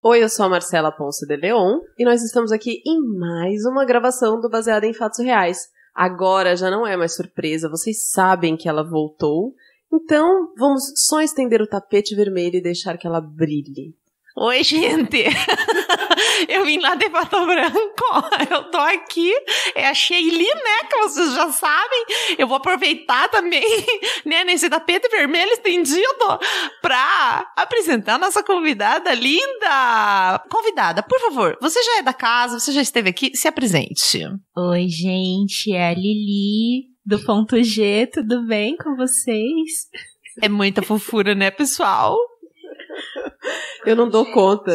Oi, eu sou a Marcela Ponce de Leon e nós estamos aqui em mais uma gravação do Baseado em Fatos Reais. Agora já não é mais surpresa, vocês sabem que ela voltou, então vamos só estender o tapete vermelho e deixar que ela brilhe. Oi, gente! Eu vim lá de Pato Branco, eu tô aqui, é a Sheili, né, que vocês já sabem. Eu vou aproveitar também, né, nesse tapete vermelho estendido pra apresentar a nossa convidada linda. Convidada, por favor, você já é da casa, você já esteve aqui, se apresente. Oi, gente, é a Lili do Ponto G, tudo bem com vocês? É muita fofura, né, pessoal? Eu não dou conta.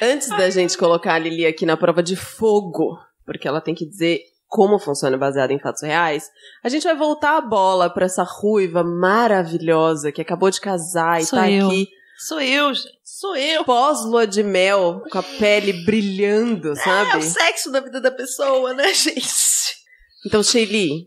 Antes da gente colocar a Lili aqui na prova de fogo, porque ela tem que dizer como funciona Baseado em Fatos Reais, a gente vai voltar a bola pra essa ruiva maravilhosa que acabou de casar e tá aqui. Sou eu, gente. Sou eu. Pós-lua de mel, com a pele brilhando, sabe? É o sexo da vida da pessoa, né, gente? Então, Sheili,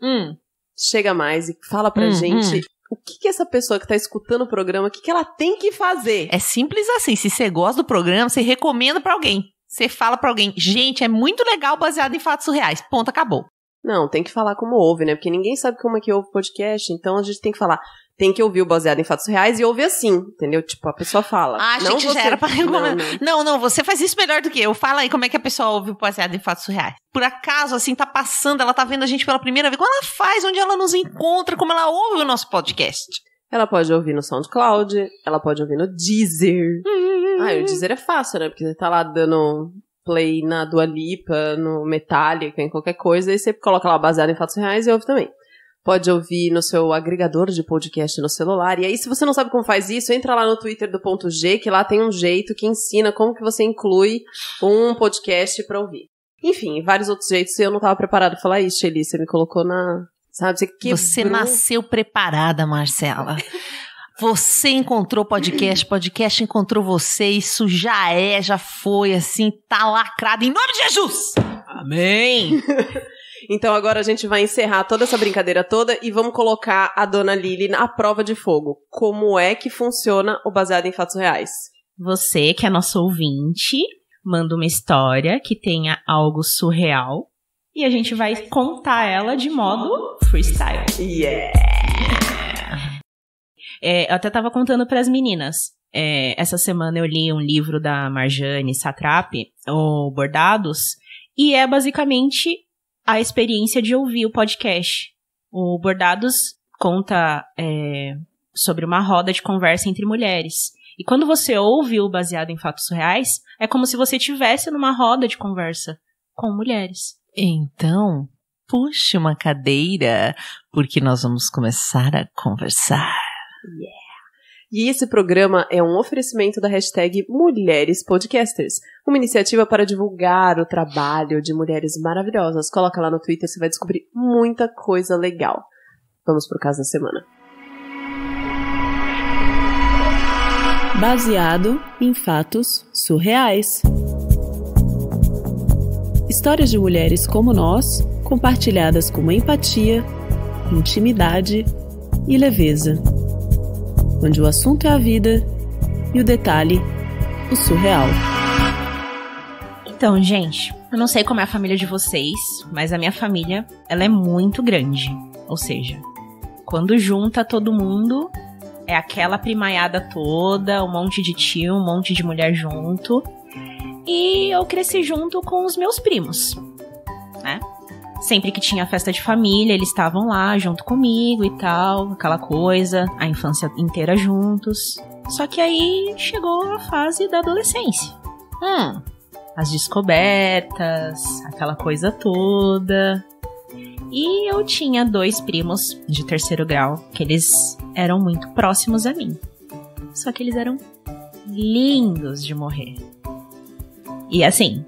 chega mais e fala pra gente... O que essa pessoa que tá escutando o programa, o que ela tem que fazer? É simples assim, se você gosta do programa, você recomenda pra alguém. Você fala pra alguém, gente, é muito legal Baseado em Fatos Reais. Ponto, acabou. Não, tem que falar como ouve, né? Porque ninguém sabe como é que ouve podcast, então a gente tem que falar. Tem que ouvir o Baseado em Fatos Reais e ouvir assim, entendeu? Tipo, a pessoa fala. Ah, achei não que você... já era pra recomendar. Não, Você faz isso melhor do que eu. Fala aí como é que a pessoa ouve o Baseado em Fatos Reais. Por acaso, assim, tá passando, ela tá vendo a gente pela primeira vez. Como ela faz, onde ela nos encontra, como ela ouve o nosso podcast. Ela pode ouvir no SoundCloud, ela pode ouvir no Deezer. O Deezer é fácil, né? Porque você tá lá dando play na Dua Lipa, no Metallica, em qualquer coisa, e você coloca lá Baseado em Fatos Reais e ouve também. Pode ouvir no seu agregador de podcast no celular. E aí, se você não sabe como faz isso, entra lá no Twitter do Ponto G, que lá tem um jeito que ensina como que você inclui um podcast pra ouvir. Enfim, vários outros jeitos. Eu não tava preparada pra falar isso, Sheili. Você me colocou na... Sabe, você nasceu preparada, Marcela. Você encontrou podcast encontrou você. Isso já foi, assim, tá lacrado. Em nome de Jesus! Amém! Então agora a gente vai encerrar toda essa brincadeira toda e vamos colocar a dona Lili na prova de fogo. Como é que funciona o Baseado em Fatos Reais? Você, que é nosso ouvinte, manda uma história que tenha algo surreal e a gente vai contar ela de modo freestyle. Yeah! Eu até tava contando pras meninas. Essa semana eu li um livro da Marjane Satrapi, o Bordados, e é basicamente... a experiência de ouvir o podcast. O Bordados conta sobre uma roda de conversa entre mulheres. E quando você ouve o Baseado em Fatos Reais, é como se você estivesse numa roda de conversa com mulheres. Então, puxe uma cadeira, porque nós vamos começar a conversar. Yeah! E esse programa é um oferecimento da hashtag Mulheres Podcasters, uma iniciativa para divulgar o trabalho de mulheres maravilhosas. Coloca lá no Twitter, você vai descobrir muita coisa legal. Vamos pro caso da semana. Baseado em fatos surreais. Histórias de mulheres como nós, compartilhadas com empatia, intimidade e leveza. Onde o assunto é a vida e o detalhe, o surreal. Então, gente, eu não sei como é a família de vocês, mas a minha família, ela é muito grande. Ou seja, quando junta todo mundo, é aquela primaiada toda, um monte de tio, um monte de mulher junto. E eu cresci junto com os meus primos, né? Sempre que tinha festa de família, eles estavam lá junto comigo e tal, aquela coisa, a infância inteira juntos. Só que aí chegou a fase da adolescência. As descobertas, aquela coisa toda. E eu tinha 2 primos de 3º grau, que eles eram muito próximos a mim. Só que eles eram lindos de morrer. E assim...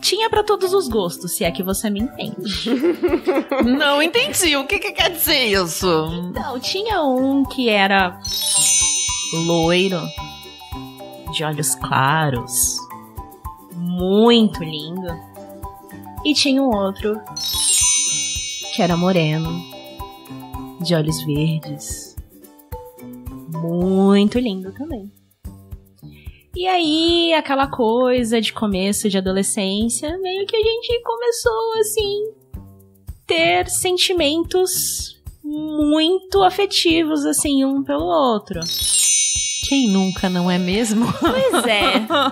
tinha pra todos os gostos, se é que você me entende. Não entendi. O que quer dizer isso? Não, tinha um que era loiro, de olhos claros, muito lindo. E tinha um outro que era moreno, de olhos verdes, muito lindo também. E aí, aquela coisa de começo de adolescência, meio que a gente começou, assim, ter sentimentos muito afetivos, assim, um pelo outro. Quem nunca, não é mesmo? Pois é. Aquela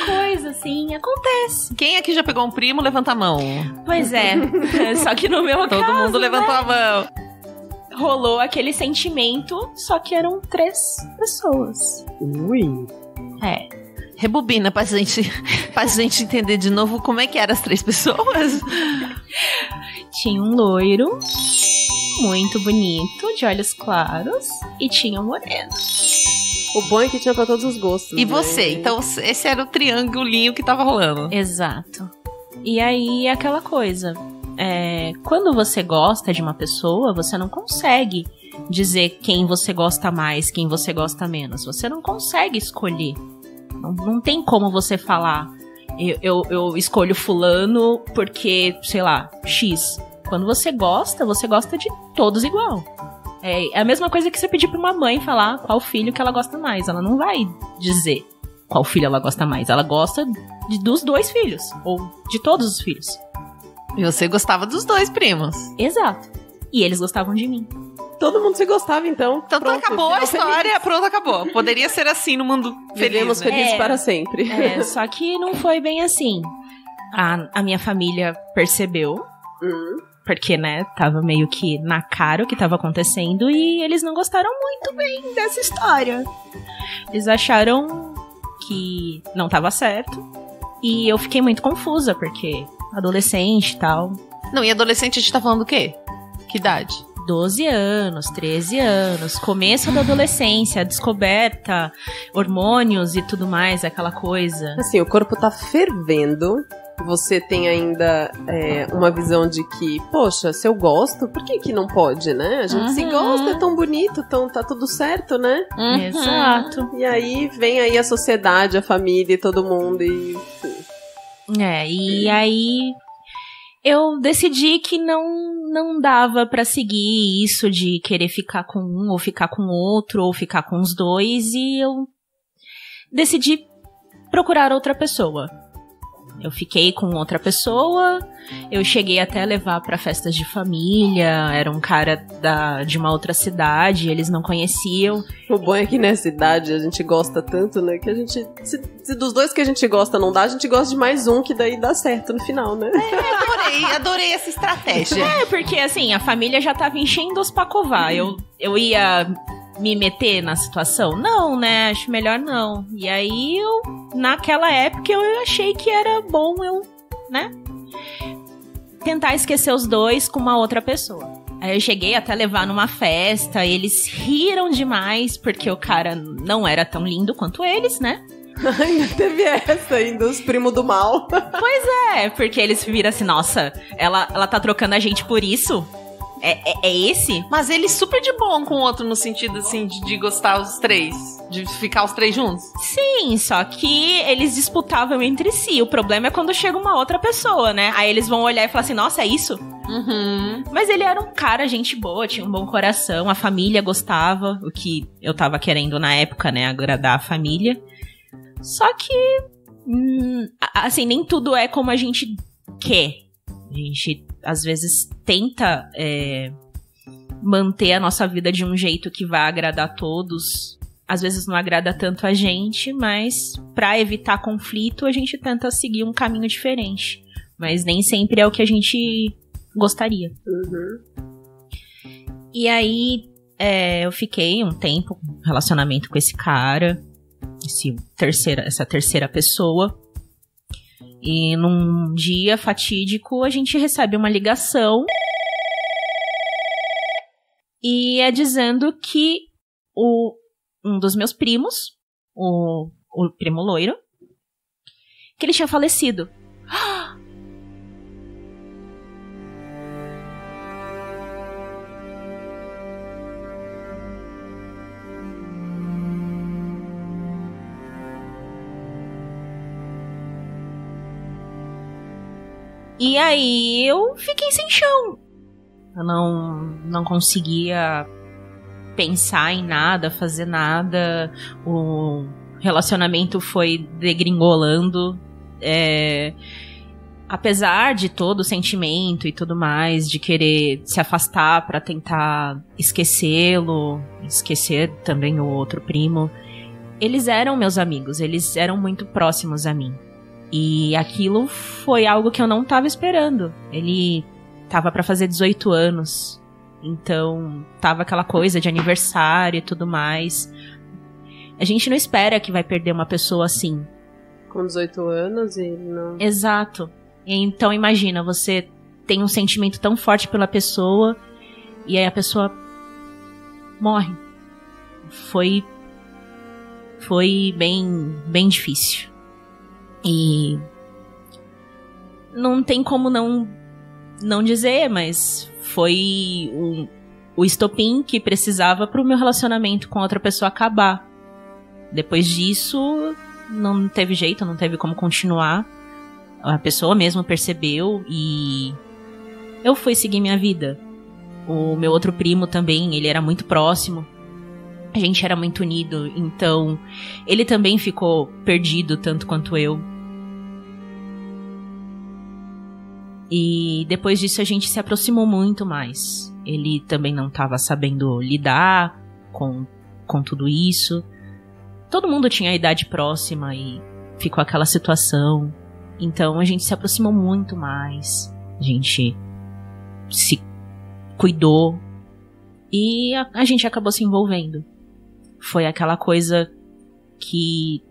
coisa, assim, acontece. Quem aqui já pegou um primo, levanta a mão. Pois é. Só que no meu caso, Todo mundo levantou a mão. rolou aquele sentimento, só que eram 3 pessoas. Ui. É. Rebobina pra gente entender de novo como é que eram as 3 pessoas. Tinha um loiro, muito bonito, de olhos claros, e tinha um moreno. O bom é que tinha pra todos os gostos. E né? você? Então, esse era o triângulinho que tava rolando. Exato. E aí, aquela coisa. Quando você gosta de uma pessoa, você não consegue dizer quem você gosta mais, quem você gosta menos. Você não consegue escolher. Não tem como você falar, eu escolho fulano porque, sei lá, X. Quando você gosta de todos igual. É a mesma coisa que você pedir pra uma mãe falar qual filho que ela gosta mais. Ela não vai dizer qual filho ela gosta mais. Ela gosta dos 2 filhos. Ou de todos os filhos. E você gostava dos 2 primos. Exato. E eles gostavam de mim. Todo mundo se gostava, então. Então Pronto, acabou a final história, feliz. pronto, acabou. Poderia ser assim no mundo feliz, Vivemos né? felizes para sempre. Só que não foi bem assim. A minha família percebeu. Porque, né, tava meio que na cara o que tava acontecendo e eles não gostaram muito bem dessa história. Eles acharam que não tava certo e eu fiquei muito confusa, porque adolescente e tal. Não, e adolescente a gente tá falando do quê? Que idade? 12 anos, 13 anos, começo da adolescência, descoberta, hormônios e tudo mais, aquela coisa. Assim, o corpo tá fervendo. Você tem ainda uma visão de que, poxa, se eu gosto, por que não pode, né? A gente se gosta, é tão bonito, então tá tudo certo, né? Exato. E aí vem aí a sociedade, a família e todo mundo e... E aí eu decidi que não dava pra seguir isso de querer ficar com um, ou ficar com outro, ou ficar com os 2, e eu decidi procurar outra pessoa. Eu fiquei com outra pessoa, eu cheguei até a levar pra festas de família, era um cara de uma outra cidade, eles não conheciam. O bom é que nessa idade a gente gosta tanto, né, que a gente, se dos 2 que a gente gosta não dá, a gente gosta de mais um, que daí dá certo no final, né? Adorei essa estratégia. Porque assim, a família já tava enchendo os pra covar, eu ia me meter na situação? Não, né? Acho melhor não. E aí, naquela época, eu achei que era bom eu, né? Tentar esquecer os 2 com uma outra pessoa. Aí eu cheguei até a levar numa festa, eles riram demais, porque o cara não era tão lindo quanto eles, né? Ainda teve essa ainda, os primos do mal. Pois é, porque eles viram assim, nossa, ela tá trocando a gente por isso? É esse? Mas ele super de bom com o outro, no sentido, assim, de gostar os 3. De ficar os 3 juntos. Sim, só que eles disputavam entre si. O problema é quando chega uma outra pessoa, né? Aí eles vão olhar e falar assim, nossa, é isso? Mas ele era um cara, gente boa, tinha um bom coração, a família gostava, o que eu tava querendo na época, né? Agradar a família. Só que, assim, nem tudo é como a gente quer. A gente, às vezes, tenta manter a nossa vida de um jeito que vai agradar todos. Às vezes não agrada tanto a gente, mas pra evitar conflito, a gente tenta seguir um caminho diferente. Mas nem sempre é o que a gente gostaria. E aí, eu fiquei um tempo em relacionamento com esse cara, essa terceira pessoa. E num dia fatídico, a gente recebe uma ligação e é dizendo que um dos meus primos, o primo loiro, que ele tinha falecido. E aí eu fiquei sem chão. Eu não conseguia pensar em nada, fazer nada. relacionamento foi degringolando. Apesar de todo o sentimento e tudo mais, de querer se afastar pra tentar esquecê-lo, esquecer também o outro primo, eles eram meus amigos, eles eram muito próximos a mim. E aquilo foi algo que eu não tava esperando. Ele tava pra fazer 18 anos, então tava aquela coisa de aniversário e tudo mais. A gente não espera que vai perder uma pessoa assim. Com 18 anos e não... Exato. Então imagina, você tem um sentimento tão forte pela pessoa e aí a pessoa morre. Foi bem difícil. E não tem como não dizer, mas foi o estopim que precisava pro meu relacionamento com outra pessoa acabar. Depois disso, não teve jeito, não teve como continuar. A pessoa mesmo percebeu e eu fui seguir minha vida. O meu outro primo também, ele era muito próximo. A gente era muito unido, então ele também ficou perdido tanto quanto eu. E depois disso a gente se aproximou muito mais. Ele também não estava sabendo lidar com tudo isso. Todo mundo tinha a idade próxima e ficou aquela situação. Então a gente se aproximou muito mais. A gente se cuidou. E a gente acabou se envolvendo. Foi aquela coisa que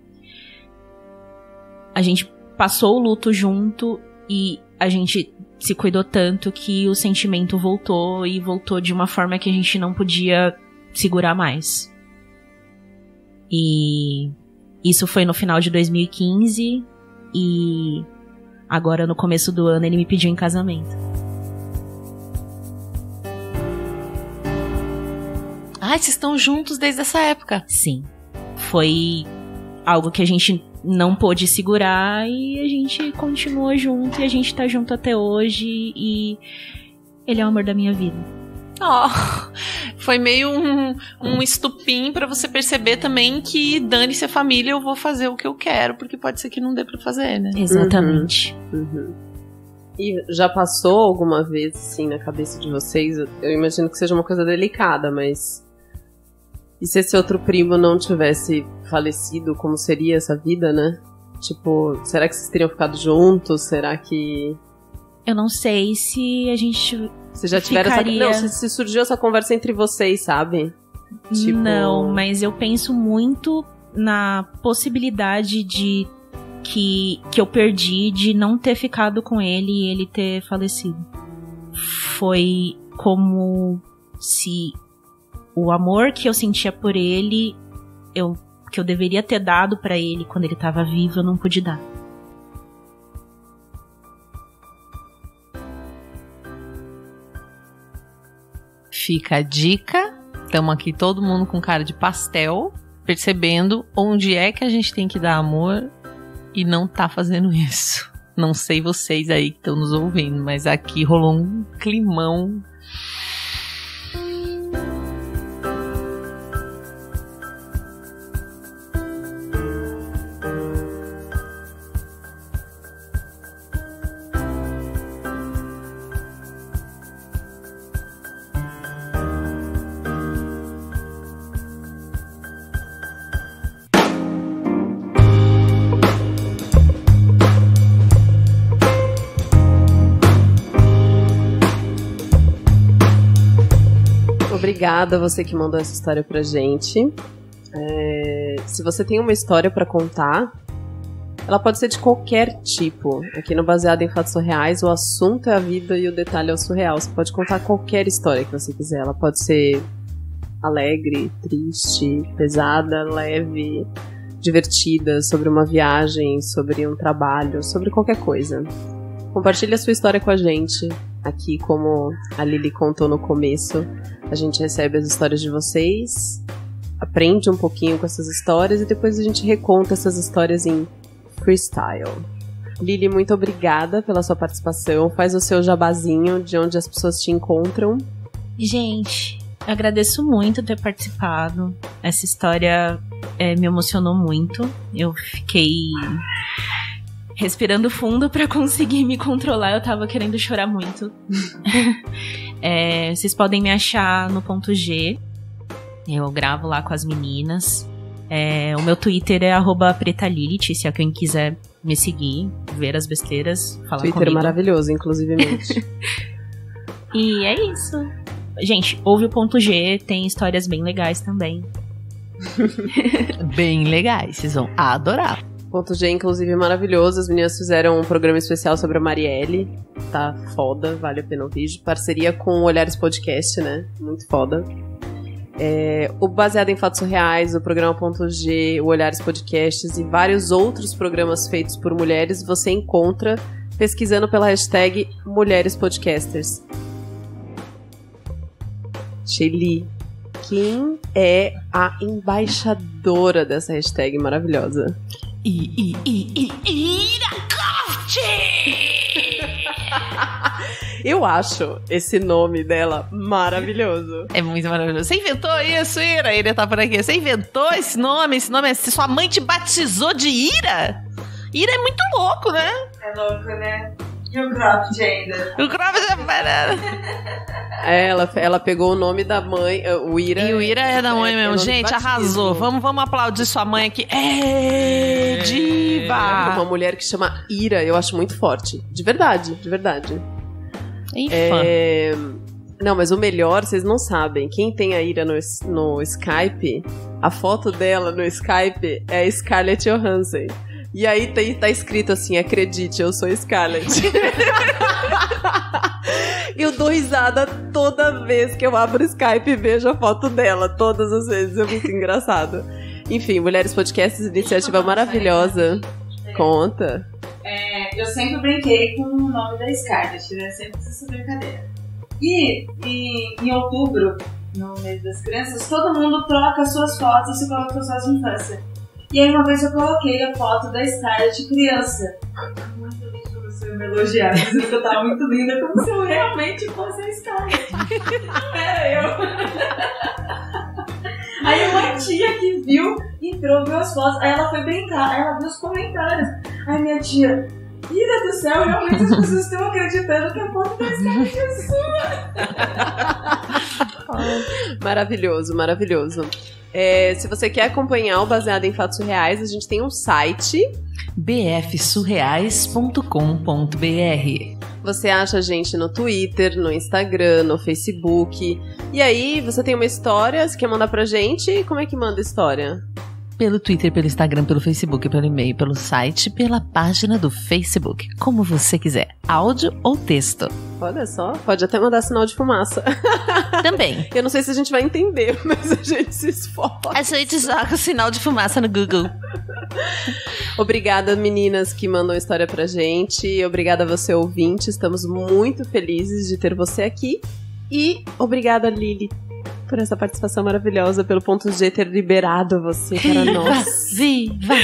a gente passou o luto junto e a gente se cuidou tanto que o sentimento voltou e voltou de uma forma que a gente não podia segurar mais. E isso foi no final de 2015 e agora no começo do ano ele me pediu em casamento. Ah, vocês estão juntos desde essa época? Sim. Foi algo que a gente não pôde segurar e a gente continuou junto e a gente tá junto até hoje e ele é o amor da minha vida. Foi meio um estupim pra você perceber também que dane-se a família, eu vou fazer o que eu quero, porque pode ser que não dê pra fazer, né? Exatamente. Uhum. E já passou alguma vez, assim, na cabeça de vocês? Eu imagino que seja uma coisa delicada, mas... E se esse outro primo não tivesse falecido, como seria essa vida, né? Tipo, será que vocês teriam ficado juntos? Será que... Eu não sei se a gente... Você já tiveram ficaria... essa... Não, se surgiu essa conversa entre vocês, sabe? Tipo... Não, mas eu penso muito na possibilidade de que eu perdi de não ter ficado com ele e ele ter falecido. Foi como se o amor que eu sentia por ele, que eu deveria ter dado pra ele quando ele tava vivo, eu não pude dar. Fica a dica. Estamos aqui todo mundo com cara de pastel, percebendo onde é que a gente tem que dar amor e não tá fazendo isso. Não sei vocês aí que estão nos ouvindo, mas aqui rolou um climão. Obrigada a você que mandou essa história pra gente. Se você tem uma história pra contar, ela pode ser de qualquer tipo. Aqui no Baseado em Fatos Surreais, o assunto é a vida e o detalhe é o surreal. Você pode contar qualquer história que você quiser. Ela pode ser alegre, triste, pesada, leve, divertida, sobre uma viagem, sobre um trabalho, sobre qualquer coisa. Compartilhe a sua história com a gente. Aqui, como a Lili contou no começo, a gente recebe as histórias de vocês, aprende um pouquinho com essas histórias e depois a gente reconta essas histórias em freestyle. Lili, muito obrigada pela sua participação. Faz o seu jabazinho de onde as pessoas te encontram. Gente, eu agradeço muito ter participado. Essa história me emocionou muito. Eu fiquei respirando fundo pra conseguir me controlar. Eu tava querendo chorar muito. Vocês podem me achar no ponto G. Eu gravo lá com as meninas. O meu Twitter é @pretalilith, se alguém quiser me seguir, ver as besteiras, falar Twitter comigo. maravilhoso, inclusivemente. E é isso. Gente, ouve o ponto G, tem histórias bem legais também. Bem legais, vocês vão adorar. Ponto G, inclusive, é maravilhoso. As meninas fizeram um programa especial sobre a Marielle. Tá foda, vale a pena ouvir. Parceria com o Olhares Podcast, né? Muito foda. O Baseado em Fatos Reais, o programa Ponto G, o Olhares Podcasts e vários outros programas feitos por mulheres você encontra pesquisando pela hashtag Mulheres Podcasters. Shelly, quem é a embaixadora dessa hashtag maravilhosa? Eu acho esse nome dela maravilhoso. É muito maravilhoso. Você inventou isso, Ira? Ira tá por aqui. Você inventou esse nome? Esse nome sua mãe te batizou de Ira? Ira é muito louco, né? É louco, né? E o Croft ainda. O Croft já parou. Ela pegou o nome da mãe, o Ira. E o Ira é da mãe mesmo. Gente, arrasou. Vamos aplaudir sua mãe aqui. Diva! Uma mulher que chama Ira, eu acho muito forte. De verdade, de verdade. Não, mas o melhor, vocês não sabem. Quem tem a Ira no Skype, a foto dela no Skype é a Scarlett Johansson. E aí tá escrito assim, acredite, eu sou Scarlett. Eu dou risada toda vez que eu abro o Skype e vejo a foto dela. Todas as vezes, é muito engraçado. Enfim, Mulheres Podcasts, iniciativa maravilhosa. Conta. Eu sempre brinquei com o nome da Scarlett, né? Sempre fiz essa brincadeira. E em outubro, no mês das crianças, todo mundo troca suas fotos e coloca suas fotos de infância. E aí uma vez eu coloquei a foto da Scarlett criança. Muito lindo pra você me elogiar, dizendo que eu tava muito linda, como se eu realmente fosse a Scarlett. Não era eu. Aí uma tia que viu, entrou, viu as fotos, aí ela foi brincar, aí ela viu os comentários. Aí minha tia, Ira do céu, realmente as pessoas estão acreditando que a foto da Scarlett é sua. Maravilhoso, maravilhoso. Se você quer acompanhar o Baseado em Fatos Reais, a gente tem um site bfsurreais.com.br. Você acha a gente no Twitter, no Instagram, no Facebook. E aí, você tem uma história, você quer mandar pra gente? Como é que manda a história? Pelo Twitter, pelo Instagram, pelo Facebook, pelo e-mail, pelo site, pela página do Facebook. Como você quiser. Áudio ou texto. Olha só, pode até mandar sinal de fumaça. Também. Eu não sei se a gente vai entender, mas a gente se esforça. A gente joga o sinal de fumaça no Google. Obrigada, meninas, que mandam a história pra gente. Obrigada a você, ouvinte. Estamos muito felizes de ter você aqui. E obrigada, Lili, por essa participação maravilhosa, pelo ponto G ter liberado você para nós. Viva!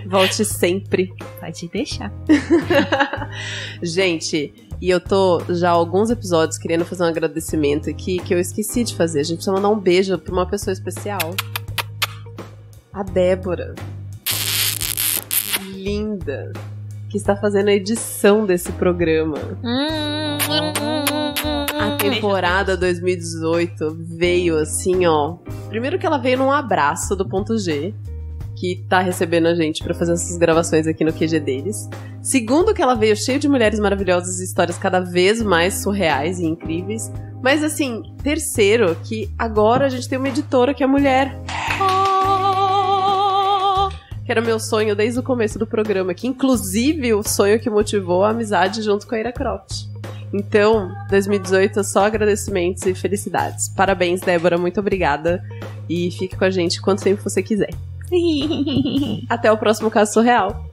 Volte sempre. Pode deixar. Gente, e eu tô já há alguns episódios querendo fazer um agradecimento aqui que eu esqueci de fazer. A gente precisa mandar um beijo pra uma pessoa especial. A Débora. Linda. Que está fazendo a edição desse programa. A temporada 2018 veio assim, ó. Primeiro que ela veio num abraço do ponto G, que tá recebendo a gente pra fazer essas gravações aqui no QG deles. Segundo que ela veio cheio de mulheres maravilhosas e histórias cada vez mais surreais e incríveis. Mas assim, terceiro, que agora a gente tem uma editora que é mulher. Que era meu sonho desde o começo do programa, que inclusive o sonho que motivou a amizade junto com a Ira Croft. Então, 2018, só agradecimentos e felicidades. Parabéns, Débora, muito obrigada. E fique com a gente quanto tempo você quiser. Até o próximo Caso Surreal.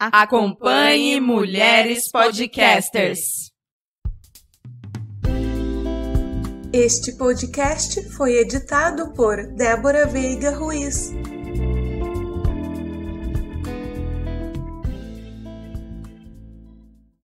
Acompanhe Mulheres Podcasters. Este podcast foi editado por Débora Veiga Ruiz.